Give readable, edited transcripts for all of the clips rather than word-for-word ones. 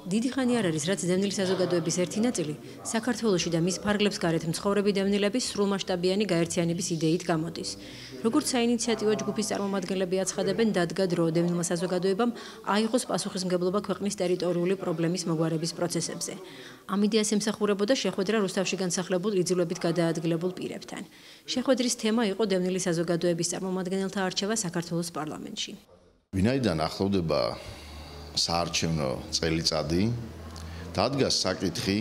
დიდი ხანი არ არის, რაც დევნილი საზოგადოების ერთი ნაწილი საქართველოში და მის ფარგლებს გარეთ მცხოვრები დევნილების სრულმასშტაბიანი გაერთიანების იდეით გამოდის. Როგორც საინიციატივო ჯგუფის წარმომადგენლები აცხადებენ, დადგა დრო დევნილმა საზოგადოებამ აიღოს პასუხისმგებლობა ქვეყნის ტერიტორიული პრობლემის მოგვარების პროცესებზე. ამ იდეას ემსახურებოდა შეხვედრა რუსთავში განსახლებულ იძულებით გადაადგილებულ პირებთან. შეხვედრის თემა იყო დევნილი საზოგადოების წარმომადგენელთა არჩევა საქართველოს პარლამენტში. ვინაიდან ახლოვდება საარჩევნო წელიწადი, დადგა საკითხი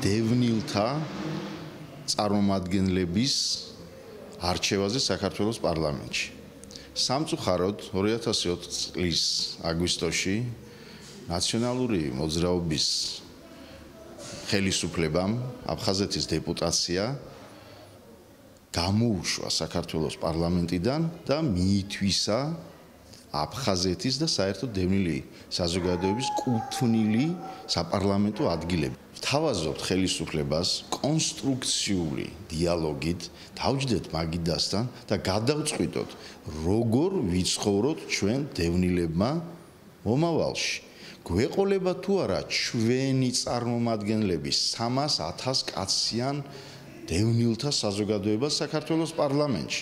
დევნილთა წარმომადგენლების არჩევაზე საქართველოს პარლამენტში. სამწუხაროდ 2020 წლის აგვისტოში ნაციონალური მოძრაობის ხელისუფლებამ აფხაზეთის დეპუტაცია გამოუშვა საქართველოს პარლამენტიდან და მიითვისა აფხაზეთის და საერთოდ დევნილი საზოგადოების კუთვნილი საპარლამენტო ადგილები. ვთავაზობთ ხელისუფლებას კონსტრუქციული დიალოგით დავჯდეთ მაგიდასთან და გადავწყვიტოთ, როგორ ვიცხოვროთ ჩვენ დევნილებმა მომავალში. გვეყოლება თუ არა ჩვენი წარმომადგენლების 300,000 კაციან დევნილთა საზოგადოება საქართველოს პარლამენტში.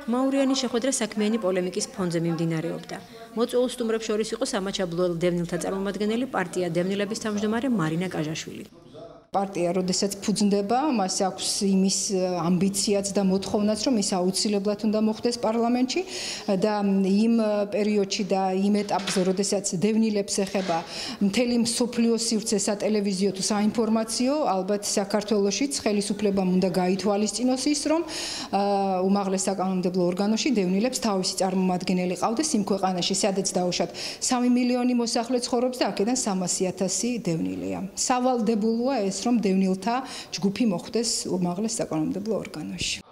ხმაურიანი შეხვედრა საქმიანი პოლემიკის ფონზე მიმდინარეობდა. მოწვეულ სტუმრებს შორის იყო სამაჩაბლოელ დევნილთა წარმომადგენელი პარტია დევნილების თავმჯდომარე მარინა კაჟაშვილი. პარტია, როდესაც ფუძნდება, მას აქვს იმის ამბიციაც და მოთხოვნაც, რომ ის აუცილებლად უნდა მოხდეს პარლამენტში და იმ პერიოდში და იმ ეტაპზე, როდესაც დევნილებს ეხება მთელი მსოფლიოს სივრცე სატელევიზიო თუ საინფორმაციო, ალბათ საქართველოშიც ხელისუფლებამ უნდა გაითვალისწინოს ის, რომ უმაღლეს საკანონმდებლო ორგანოში დევნილებს თავისი წარმომადგენელი ყავდეს იმ ქვეყანაში, სადაც დაუშვათ 3 მილიონი მოსახლე ცხოვრობს და აქედან 300,000 დევნილია. სავალდებულოა ეს, რომ დევნილთა ჯგუფი მოხდეს უმაღლეს საკანონმდებლო ორგანოში.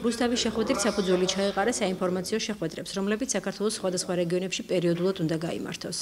რუსთავის შეხვედრით საფუძველი ჩაეყარა საინფორმაციო შეხვედრებს, რომლებიც საქართველოს სხვადასხვა რეგიონებში პერიოდულად უნდა გაიმართოს.